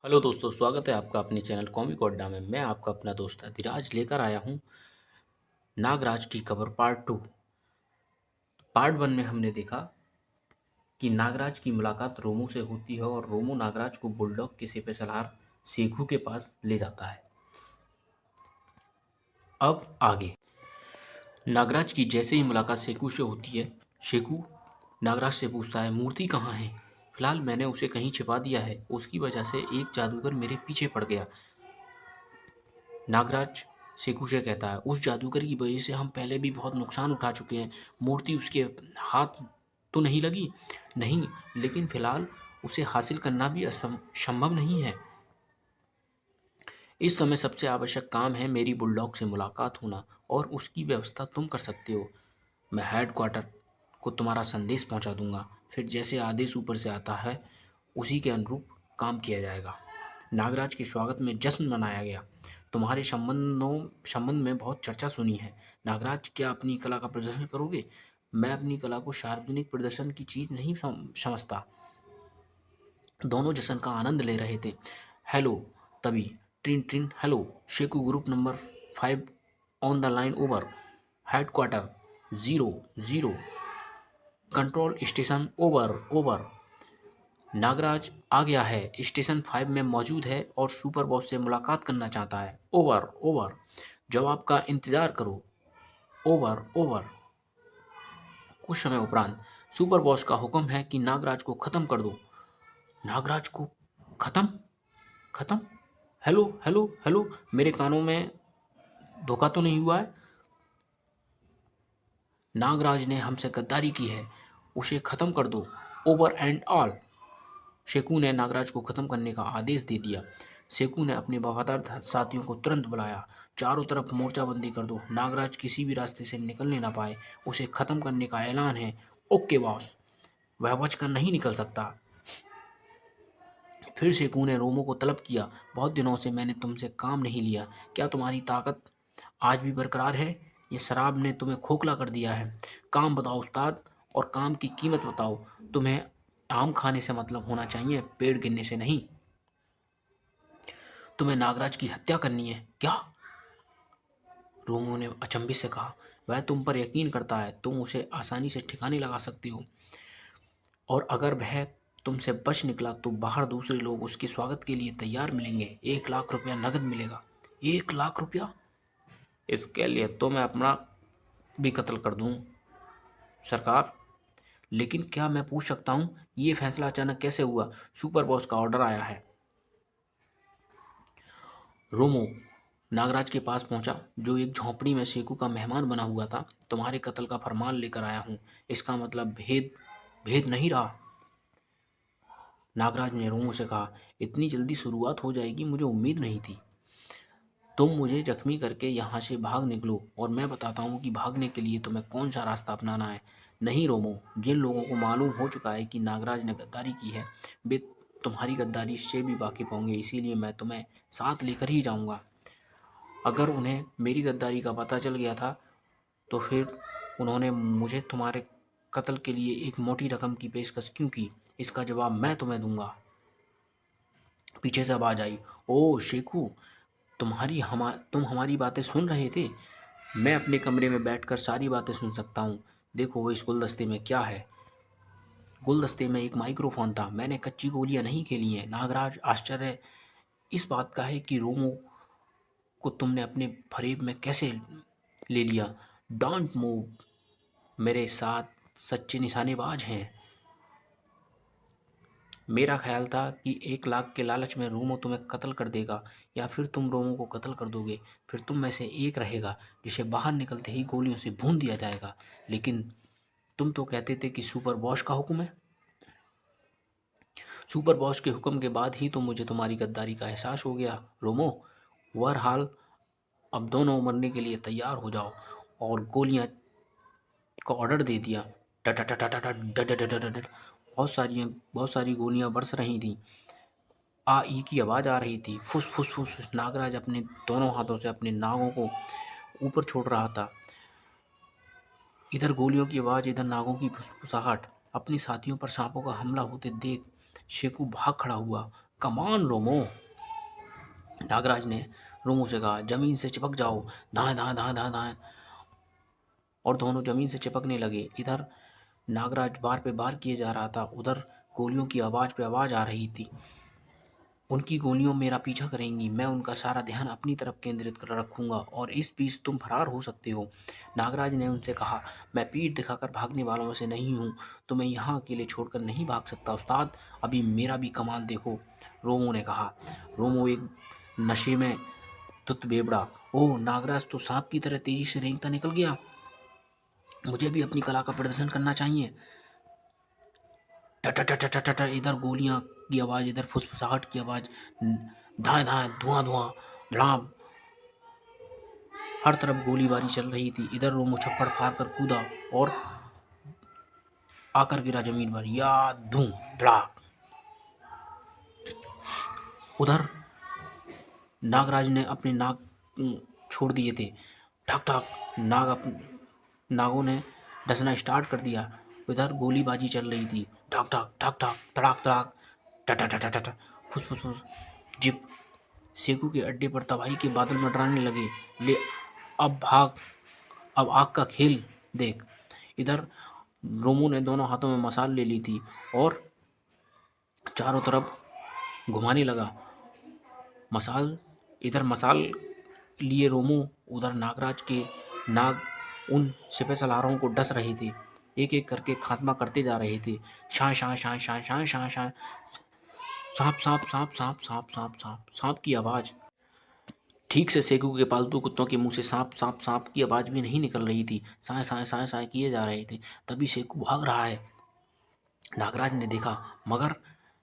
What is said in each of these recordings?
Hello दोस्तों, स्वागत है आपका अपने चैनल कॉमिक अड्डा में। मैं आपका अपना दोस्त धीराज लेकर आया हूँ नागराज की खबर पार्ट 2। पार्ट 1 में हमने देखा कि नागराज की मुलाकात रोमू से होती है और रोमू नागराज को बुलडॉग के सेपेसलार शेखू के पास ले जाता है। अब आगे नागराज की जैसे ही मुलाकात शेखू से होती है, शेखू नागराज से पूछता है मूर्ति कहाँ है। फिलहाल मैंने उसे कहीं छिपा दिया है, उसकी वजह से एक जादूगर मेरे पीछे पड़ गया। नागराज शेखू से कहता है उस जादूगर की वजह से हम पहले भी बहुत नुकसान उठा चुके हैं। मूर्ति उसके हाथ तो नहीं लगी, नहीं, लेकिन फिलहाल उसे हासिल करना भी संभव नहीं है। इस समय सबसे आवश्यक काम है मेरी बुलडॉग से मुलाकात होना और उसकी व्यवस्था तुम कर सकते हो। मैं हेडक्वार्टर को तुम्हारा संदेश पहुंचा दूंगा, फिर जैसे आदेश ऊपर से आता है उसी के अनुरूप काम किया जाएगा। नागराज के स्वागत में जश्न मनाया गया। तुम्हारे संबंध में बहुत चर्चा सुनी है। नागराज, क्या अपनी कला का प्रदर्शन करोगे? मैं अपनी कला को सार्वजनिक प्रदर्शन की चीज नहीं समझता। दोनों जश्न का आनंद ले रहे थे। हेलो, तभी ट्रिन ट्रिन। हेलो शेकू, group number 5 on the line, over. Headquarter 0-0, control station over over. Nagraj आ गया है, स्टेशन 5 में मौजूद है और सुपर बॉस से मुलाकात करना चाहता है। ओवर ओवर, जवाब का इंतजार करो। Over over. कुछ समय उपरांत सुपर बॉस का हुक्म है कि नागराज को खत्म कर दो। नागराज को खत्म? खत्म? हेलो हेलो हेलो, मेरे कानों में धोखा तो नहीं हुआ है? नागराज ने हमसे गद्दारी की है, उसे खत्म कर दो। Over and all. शेकू ने नागराज को खत्म करने का आदेश दे दिया। शेकू ने अपने वफादार साथियों को तुरंत बुलाया। चारों तरफ मोर्चाबंदी कर दो, नागराज किसी भी रास्ते से निकलने ना पाए। उसे खत्म करने का ऐलान है। ओके बॉस, वह बचकर नहीं निकल सकता। फिर शेकू ने रोमो को तलब किया। बहुत दिनों से मैंने तुमसे काम नहीं लिया, क्या तुम्हारी ताकत आज भी बरकरार है? ये शराब ने तुम्हें खोखला कर दिया है। काम बताओ उस्ताद, और काम की कीमत बताओ। तुम्हें आम खाने से मतलब होना चाहिए, पेड़ गिनने से नहीं। तुम्हें नागराज की हत्या करनी है क्या? रोमो ने अचंभे से कहा। वह तुम पर यकीन करता है, तुम उसे आसानी से ठिकाने लगा सकते हो, और अगर वह तुमसे बच निकला तो बाहर दूसरे लोग उसके स्वागत के लिए तैयार मिलेंगे। 1 लाख रुपया नगद मिलेगा। 1 लाख रुपया? इसके लिए तो मैं अपना भी कत्ल कर दूं सरकार। लेकिन क्या मैं पूछ सकता हूं ये फैसला अचानक कैसे हुआ? सुपर बॉस का ऑर्डर आया है। रोमो नागराज के पास पहुंचा, जो एक झोंपड़ी में शेकू का मेहमान बना हुआ था। तुम्हारे कत्ल का फरमान लेकर आया हूं। इसका मतलब भेद भेद नहीं रहा? नागराज ने रोमो से कहा। इतनी जल्दी शुरुआत हो जाएगी, मुझे उम्मीद नहीं थी। तुम मुझे जख्मी करके यहाँ से भाग निकलो और मैं बताता हूँ कि भागने के लिए तुम्हें कौन सा रास्ता अपनाना है। नहीं रोमो, जिन लोगों को मालूम हो चुका है कि नागराज ने गद्दारी की है, वे तुम्हारी गद्दारी से भी वाकिफ होंगे, इसीलिए मैं तुम्हें साथ लेकर ही जाऊंगा। अगर उन्हें मेरी गद्दारी का पता चल गया था तो फिर उन्होंने मुझे तुम्हारे कत्ल के लिए एक मोटी रकम की पेशकश क्यों की? इसका जवाब मैं तुम्हें दूंगा। पीछे से आवाज आई। ओ शेखू, तुम हमारी बातें सुन रहे थे? मैं अपने कमरे में बैठकर सारी बातें सुन सकता हूँ। देखो वो इस गुलदस्ते में क्या है। गुलदस्ते में एक माइक्रोफोन था। मैंने कच्ची गोलियां नहीं खेली हैं। नागराज, आश्चर्य इस बात का है कि रोमो को तुमने अपने फरेब में कैसे ले लिया। डोंट मूव, मेरे साथ सच्चे निशानेबाज हैं। मेरा ख्याल था कि 1 लाख के लालच में रोमो तुम्हें कत्ल कर देगा, या फिर तुम रोमो को कत्ल कर दोगे। फिर तुम में से एक रहेगा जिसे बाहर निकलते ही गोलियों से भून दिया जाएगा। लेकिन तुम तो कहते थे कि सुपर बॉस का हुक्म है। सुपर बॉस के हुक्म के बाद ही तो मुझे तुम्हारी गद्दारी का एहसास हो गया रोमो। बहरहाल, अब दोनों मरने के लिए तैयार हो जाओ। और गोलियां का ऑर्डर दे दिया। टट टट टट टट डट डट डट डट। बहुत सारी गोलियां बरस रही थीं। आ ई की आवाज़ आ रही थी। फुस फुस फुस। नागराज अपने दोनों हाथों से अपने नागों को ऊपर छोड़ रहा था। इधर गोलियों की आवाज़, इधर नागों की फुसफुसाहट। अपने साथियों पर सांपों का हमला होते देख शेखू भाग खड़ा हुआ। कमान रोमो, नागराज ने रोमो से कहा। जमीन से चिपक जाओ, दाएं दाएं दाएं दाएं दाएं। और दोनों जमीन से चिपकने लगे। इधर नागराज बार पे बार किए जा रहा था, उधर गोलियों की आवाज़ पे आवाज़ आ रही थी। उनकी गोलियों मेरा पीछा करेंगी, मैं उनका सारा ध्यान अपनी तरफ केंद्रित कर रखूंगा और इस बीच तुम फरार हो सकते हो। नागराज ने उनसे कहा, मैं पीठ दिखाकर भागने वालों में से नहीं हूँ, तो मैं यहाँ अकेले छोड़कर नहीं भाग सकता उस्ताद, अभी मेरा भी कमाल देखो, रोमो ने कहा। रोमो एक नशे में धुत बेवड़ा। ओह, नागराज तो सांप की तरह तेजी से रेंगता निकल गया, मुझे भी अपनी कला का प्रदर्शन करना चाहिए। टट इधर गोलियां की आवाज़, इधर फुसफुसाहट की आवाज़, दाएं दाएं धुआं धुआं धड़ाम, हर तरफ गोलीबारी चल रही थी। इधर रोमो छप्पड़ फाड़ कर कूदा और आकर गिरा जमीन पर, या धूम धड़ाक। उधर नागराज ने अपने नाग छोड़ दिए थे। ठक ठक नागों ने डसना स्टार्ट कर दिया। इधर गोलीबाजी चल रही थी, ठक ठक ठक ठक तड़ाक तड़ाक, टट फुस फुस फुस। जिप सेकू के अड्डे पर तबाही के बादल मंडराने लगे। ले अब भाग, अब आग का खेल देख। इधर रोमो ने दोनों हाथों में मसाल ले ली थी और चारों तरफ घुमाने लगा मसाल। इधर मसाल लिए रोमो, उधर नागराज के नाग उन सिपह सलारों को डस रहे थे, एक एक करके खात्मा करते जा रहे थे। शां शां शां शां शां शां शां, सांप सांप सांप सांप सांप सांप सांप सांप की आवाज़। ठीक से सेकू के पालतू कुत्तों के मुंह से सांप सांप सांप की आवाज़ भी नहीं निकल रही थी, साए साए साए साए किए जा रहे थे। तभी सेकू भाग रहा है, नागराज ने देखा, मगर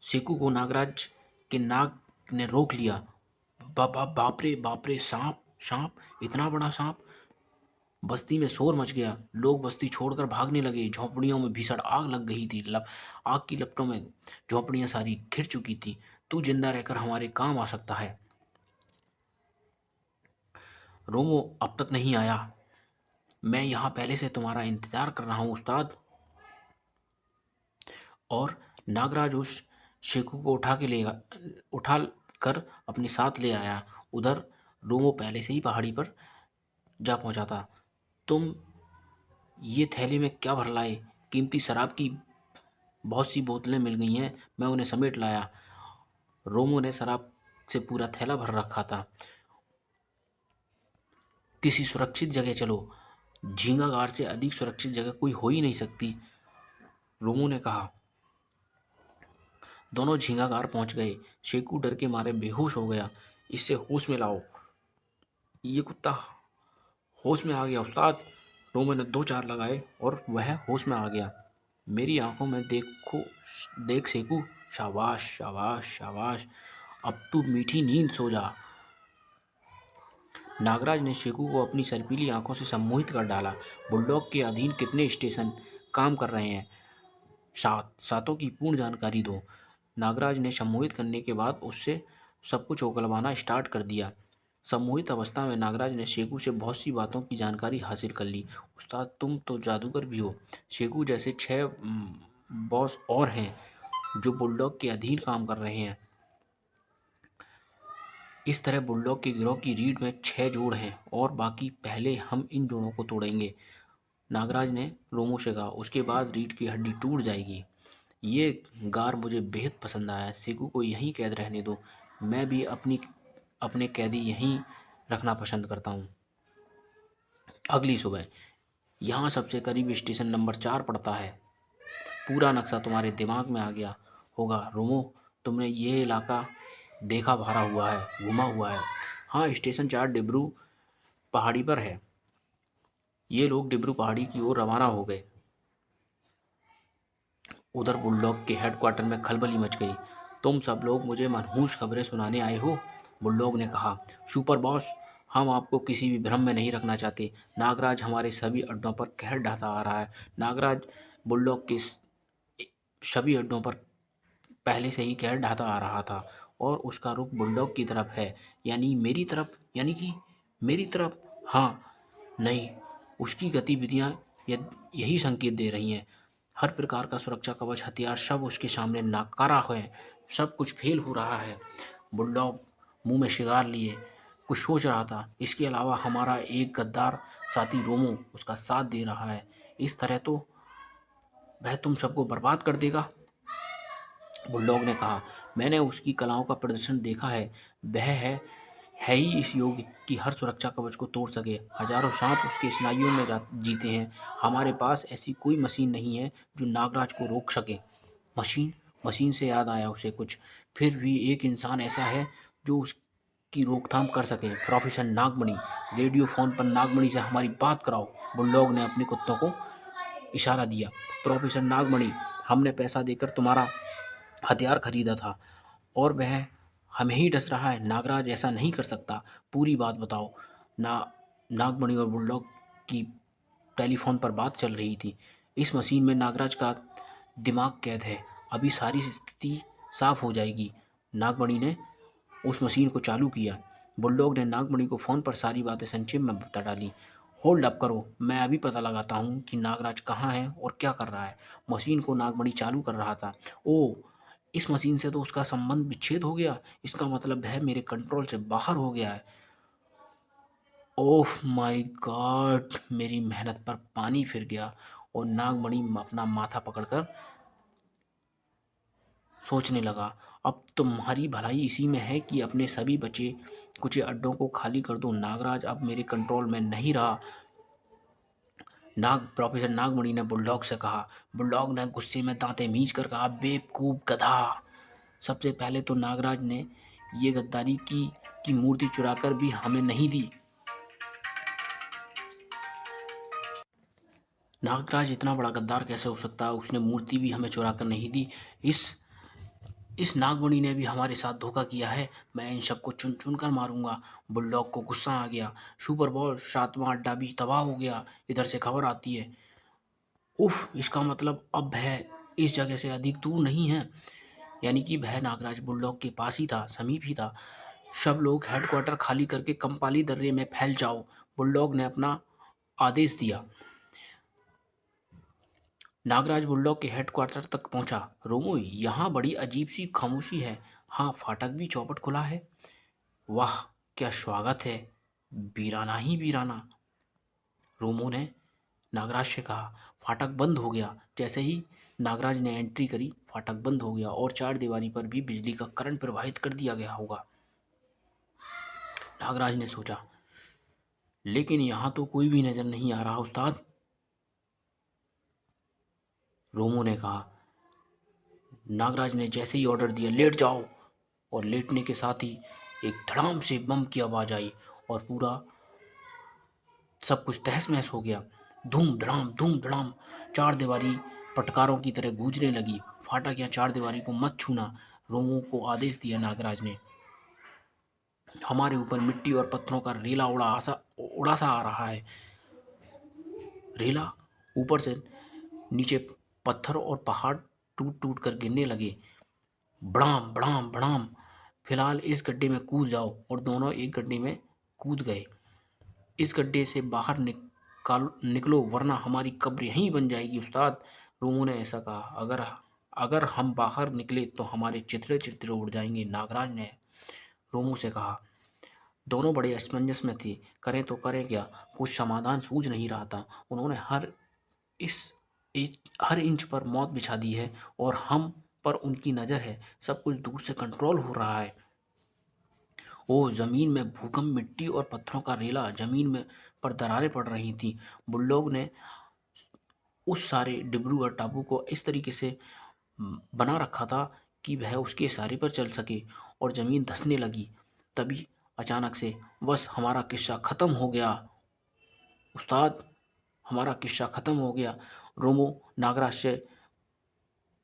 सेकू को नागराज के नाग ने रोक लिया। बाप रे, सांप सांप, इतना बड़ा सांप। बस्ती में शोर मच गया, लोग बस्ती छोड़कर भागने लगे। झोंपड़ियों में भीषण आग लग गई थी, आग की लपटों में झोंपड़ियां सारी घिर चुकी थी। तू जिंदा रहकर हमारे काम आ सकता है। रोमो अब तक नहीं आया, मैं यहाँ पहले से तुम्हारा इंतजार कर रहा हूँ उस्ताद। और नागराज उस शेखू को उठा कर अपने साथ ले आया। उधर रोमो पहले से ही पहाड़ी पर जा पहुंचा था। तुम ये थैले में क्या भर लाए? कीमती शराब की बहुत सी बोतलें मिल गई हैं, मैं उन्हें समेट लाया। रोमो ने शराब से पूरा थैला भर रखा था। किसी सुरक्षित जगह चलो, झींगागार से अधिक सुरक्षित जगह कोई हो ही नहीं सकती, रोमो ने कहा। दोनों झींगागार पहुंच गए। शेकू डर के मारे बेहोश हो गया। इससे होश में लाओ। ये कुत्ता होश में आ गया उस्ताद, रोमो ने 2-4 लगाए और वह होश में आ गया। मेरी आंखों में देख सेकू, शाबाश शाबाश शाबाश, अब तू मीठी नींद सो जा। नागराज ने शेकू को अपनी सर्पीली आंखों से सम्मोहित कर डाला। बुलडॉग के अधीन कितने स्टेशन काम कर रहे हैं? 7 की पूर्ण जानकारी दो। नागराज ने सम्मोहित करने के बाद उससे सब कुछ उगलवाना स्टार्ट कर दिया। सम्मोहित अवस्था में नागराज ने शेकू से बहुत सी बातों की जानकारी हासिल कर ली। उस्ताद, तुम तो जादूगर भी हो। शेकू जैसे 6 बॉस और हैं जो बुलडॉग के अधीन काम कर रहे हैं। इस तरह बुलडॉग के गिरोह की रीढ़ में 6 जोड़ हैं और बाकी पहले हम इन जोड़ों को तोड़ेंगे, नागराज ने रोमो से कहा। उसके बाद रीढ़ की हड्डी टूट जाएगी। ये गार मुझे बेहद पसंद आया। सेकू को यहीं कैद रहने दो, मैं भी अपने कैदी यहीं रखना पसंद करता हूँ। अगली सुबह यहाँ सबसे करीब स्टेशन नंबर 4 पड़ता है। पूरा नक्शा तुम्हारे दिमाग में आ गया होगा रोमो, तुमने ये इलाका देखा भरा हुआ है, घुमा हुआ है। हाँ, स्टेशन 4 डिब्रू पहाड़ी पर है। ये लोग डिब्रू पहाड़ी की ओर रवाना हो गए। उधर बुलडॉग के हेडक्वार्टर में खलबली मच गई। तुम सब लोग मुझे मनहूस खबरें सुनाने आए हो, बुलडॉग ने कहा। सुपर बॉस, हम आपको किसी भी भ्रम में नहीं रखना चाहते। नागराज हमारे सभी अड्डों पर कहर ढाता आ रहा है। नागराज बुलडॉग के सभी अड्डों पर पहले से ही कहर ढाता आ रहा था और उसका रुख बुलडॉग की तरफ है, यानी मेरी तरफ, यानी कि मेरी तरफ। हाँ, नहीं, उसकी गतिविधियाँ यही संकेत दे रही हैं। हर प्रकार का सुरक्षा कवच, हथियार सब उसके सामने नाकारा है। सब कुछ फेल हो रहा है। बुलडॉग मुंह में शिगार लिए कुछ सोच रहा था। इसके अलावा हमारा एक गद्दार साथी रोमो उसका साथ दे रहा है। इस तरह तो वह तुम सबको बर्बाद कर देगा। बुलडॉग ने कहा, मैंने उसकी कलाओं का प्रदर्शन देखा है। वह है ही इस योग्य कि हर सुरक्षा कवच को तोड़ सके। हजारों सांप उसके स्नायुओं में जीते हैं। हमारे पास ऐसी कोई मशीन नहीं है जो नागराज को रोक सके। मशीन मशीन से याद आया उसे कुछ। फिर भी एक इंसान ऐसा है जो उसकी रोकथाम कर सके। प्रोफेसर नागमणि। रेडियो फोन पर नागमणि से हमारी बात कराओ। बुलडॉग ने अपने कुत्तों को इशारा दिया। प्रोफेसर नागमणि, हमने पैसा देकर तुम्हारा हथियार खरीदा था और वह हमें ही डस रहा है। नागराज ऐसा नहीं कर सकता। पूरी बात बताओ। ना नागमणि और बुलडॉग की टेलीफोन पर बात चल रही थी। इस मशीन में नागराज का दिमाग कैद है। अभी सारी स्थिति साफ हो जाएगी। नागमणि ने उस मशीन को चालू किया। बुलडॉग ने नागमणि को फ़ोन पर सारी बातें संक्षेप में बता डाली। होल्ड अप करो, मैं अभी पता लगाता हूँ कि नागराज कहाँ है और क्या कर रहा है। मशीन को नागमणि चालू कर रहा था। ओह, इस मशीन से तो उसका संबंध विच्छेद हो गया। इसका मतलब है मेरे कंट्रोल से बाहर हो गया है। ओह माय गॉड, मेरी मेहनत पर पानी फिर गया और नागमणि अपना माथा पकड़कर सोचने लगा। अब तुम्हारी भलाई इसी में है कि अपने सभी बचे कुचे अड्डों को खाली कर दो। नागराज अब मेरे कंट्रोल में नहीं रहा। प्रोफेसर नागमणि ने बुलडॉग से कहा। बुलडॉग ने गुस्से में दांतें मींच कर कहा, बेवकूफ गधा। सबसे पहले तो नागराज ने ये गद्दारी की मूर्ति चुराकर भी हमें नहीं दी। नागराज इतना बड़ा गद्दार कैसे हो सकता है? उसने मूर्ति भी हमें चुरा कर नहीं दी। इस नागमणि ने भी हमारे साथ धोखा किया है। मैं इन सबको चुन चुन कर मारूंगा। बुलडॉग को गुस्सा आ गया। सुपर बॉस 7वां अड्डा भी तबाह हो गया। इधर से खबर आती है। उफ, इसका मतलब अब वह इस जगह से अधिक दूर नहीं है। यानी कि वह नागराज बुलडॉग के पास ही था, समीप ही था। सब लोग हेडक्वार्टर खाली करके कंपाली दर्रे में फैल जाओ। बुलडॉग ने अपना आदेश दिया। नागराज बुलडॉग के हेडक्वार्टर तक पहुंचा। रोमो, यहाँ बड़ी अजीब सी खामोशी है। हाँ, फाटक भी चौपट खुला है। वाह, क्या स्वागत है। वीराना ही वीराना। रोमो ने नागराज से कहा। फाटक बंद हो गया। जैसे ही नागराज ने एंट्री करी, फाटक बंद हो गया और चार दीवारी पर भी बिजली का करंट प्रवाहित कर दिया गया होगा। नागराज ने सोचा, लेकिन यहाँ तो कोई भी नजर नहीं आ रहा उस्ताद। रोमो ने कहा। नागराज ने जैसे ही ऑर्डर दिया, लेट जाओ, और लेटने के साथ ही एक धड़ाम से बम की आवाज आई और पूरा सब कुछ तहस महस हो गया। धूम धड़ाम चार दीवारी पटकारों की तरह गूंजने लगी। फाटक या चार दीवारी को मत छूना, रोमो को आदेश दिया नागराज ने। हमारे ऊपर मिट्टी और पत्थरों का रेला उड़ा सा आ रहा है। रेला ऊपर से नीचे, पत्थर और पहाड़ टूट टूट कर गिरने लगे। बड़ाम बड़ाम बड़ाम। फिलहाल इस गड्ढे में कूद जाओ। और दोनों एक गड्ढे में कूद गए। इस गड्ढे से बाहर निकलो वरना हमारी कब्र यहीं बन जाएगी उस्ताद। रोमो ने ऐसा कहा। अगर अगर हम बाहर निकले तो हमारे चिथड़े चिथड़े उड़ जाएंगे, नागराज ने रोमो से कहा। दोनों बड़े असमंजस में थे। करें तो करें क्या? कुछ समाधान सूझ नहीं रहा था। उन्होंने इस हर इंच पर मौत बिछा दी है और हम पर उनकी नज़र है। सब कुछ दूर से कंट्रोल हो रहा है। ओ, जमीन में भूकंप, मिट्टी और पत्थरों का रेला। जमीन में पर दरारें पड़ रही थी। बुलडॉग ने उस सारे डिब्रूगढ़ टापू को इस तरीके से बना रखा था कि वह उसके इशारे पर चल सके और जमीन धंसने लगी। तभी अचानक से, बस हमारा किस्सा खत्म हो गया उस्ताद, हमारा किस्सा खत्म हो गया। रोमो नागराज से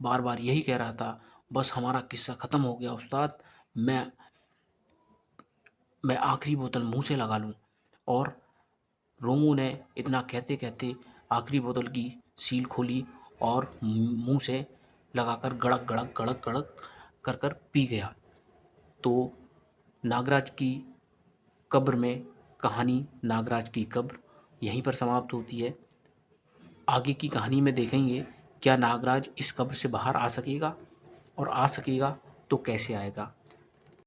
बार बार यही कह रहा था, बस हमारा किस्सा खत्म हो गया उस्ताद। मैं मैं आखिरी बोतल मुंह से लगा लूं। और रोमू ने इतना कहते कहते आखिरी बोतल की सील खोली और मुंह से लगाकर गड़क गड़क गड़क गड़क कर कर पी गया। तो नागराज की कब्र में कहानी, नागराज की कब्र यहीं पर समाप्त होती है। आगे की कहानी में देखेंगे क्या नागराज इस कब्र से बाहर आ सकेगा, और आ सकेगा तो कैसे आएगा?